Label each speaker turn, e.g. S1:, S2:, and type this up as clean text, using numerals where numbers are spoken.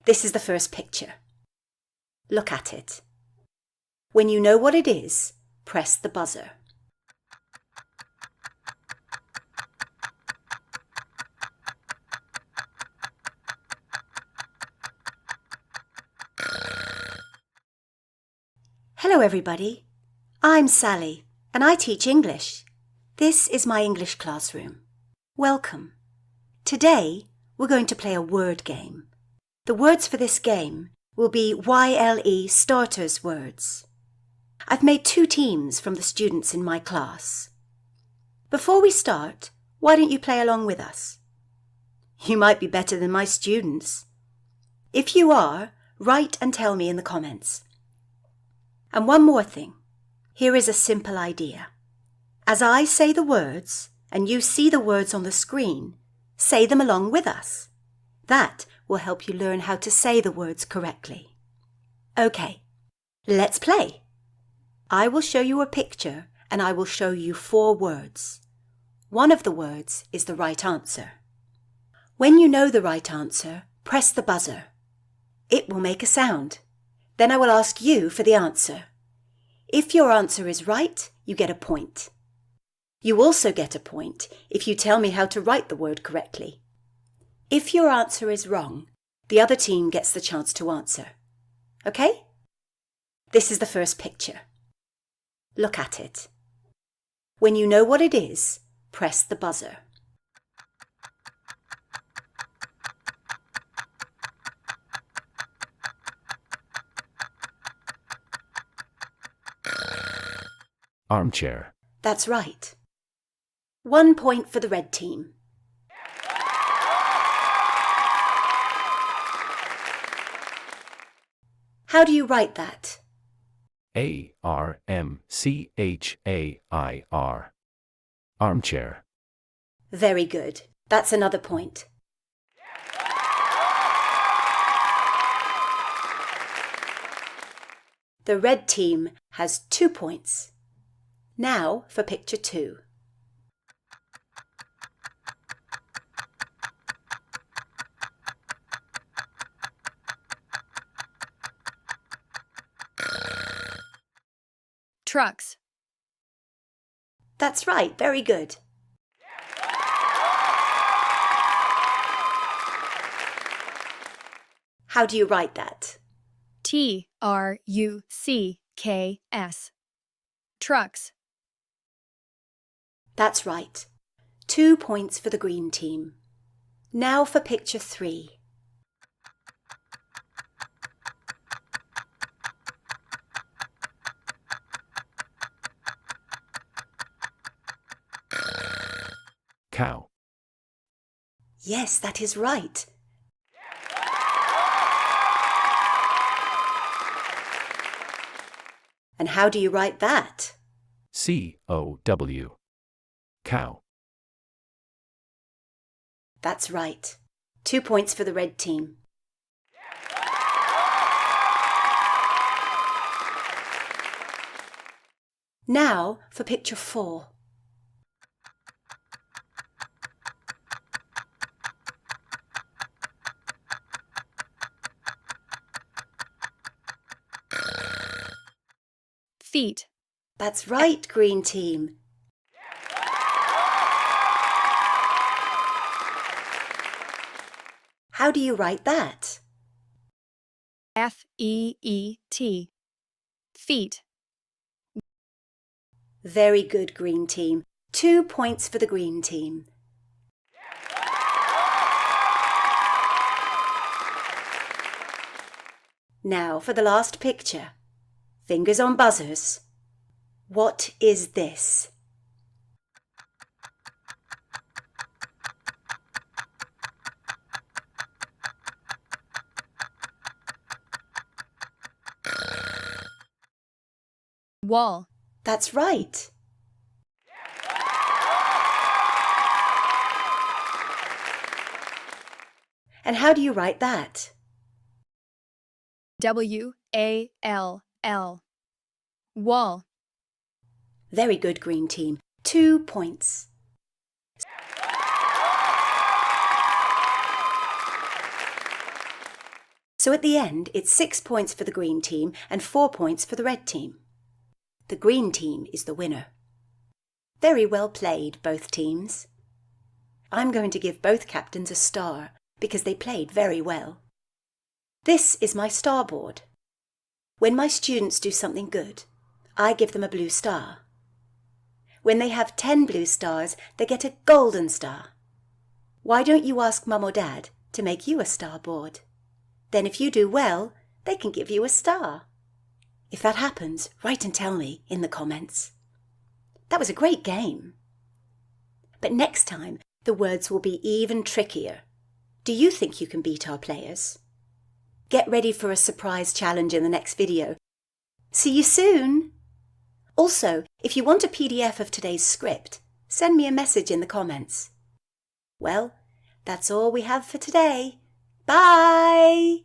S1: This is the first picture. Look at it. When you know what it is, press the buzzer. Hello everybody, I'm Sally and I teach English. This is my English classroom. Welcome. Today we're going to play a word game. The words for this game will be YLE Starters words. I've made 2 teams from the students in my class. Before we start, why don't you play along with us? You might be better than my students. If you are, write and tell me in the comments. And one more thing. Here is a simple idea. As I say the words and you see the words on the screen, say them along with us. That will help you learn how to say the words correctly. Okay, let's play. I will show you a picture and I will show you 4 words. One of the words is the right answer. When you know the right answer, press the buzzer. It will make a sound. Then I will ask you for the answer. If your answer is right, you get a point. You also get a point if you tell me how to write the word correctly. If your answer is wrong, the other team gets the chance to answer. Okay? This is the first picture. Look at it. When you know what it is, press the buzzer.
S2: Armchair.
S1: That's right. 1 point for the red team. How do you write that?
S2: ARMCHAIR. Armchair.
S1: Very good. That's another point. The red team has 2 points. Now for picture 2.
S3: Trucks.
S1: That's right, very good. How do you write that?
S3: TRUCKS. Trucks.
S1: That's right. 2 points for the green team. Now for picture 3.
S2: Cow.
S1: Yes, that is right. And how do you write that?
S2: COW. Cow.
S1: That's right. 2 points for the red team. Now for picture 4.
S3: Feet.
S1: That's right, green team. How do you write that?
S3: FEET. Feet.
S1: Very good, green team. 2 points for the green team. Now for the last picture. Fingers on buzzers. What is this?
S3: Wall.
S1: That's right. And how do you write that?
S3: WALL. Wall.
S1: Very good, green team. 2 points. So at the end, it's 6 points for the green team and 4 points for the red team. The green team is the winner. Very well played, both teams. I'm going to give both captains a star because they played very well. This is my star board. When my students do something good, I give them a blue star. When they have 10 blue stars, they get a golden star. Why don't you ask Mum or Dad to make you a star board? Then if you do well, they can give you a star. If that happens, write and tell me in the comments. That was a great game. But next time, the words will be even trickier. Do you think you can beat our players? Get ready for a surprise challenge in the next video. See you soon! Also, if you want a PDF of today's script, send me a message in the comments. Well, that's all we have for today. Bye!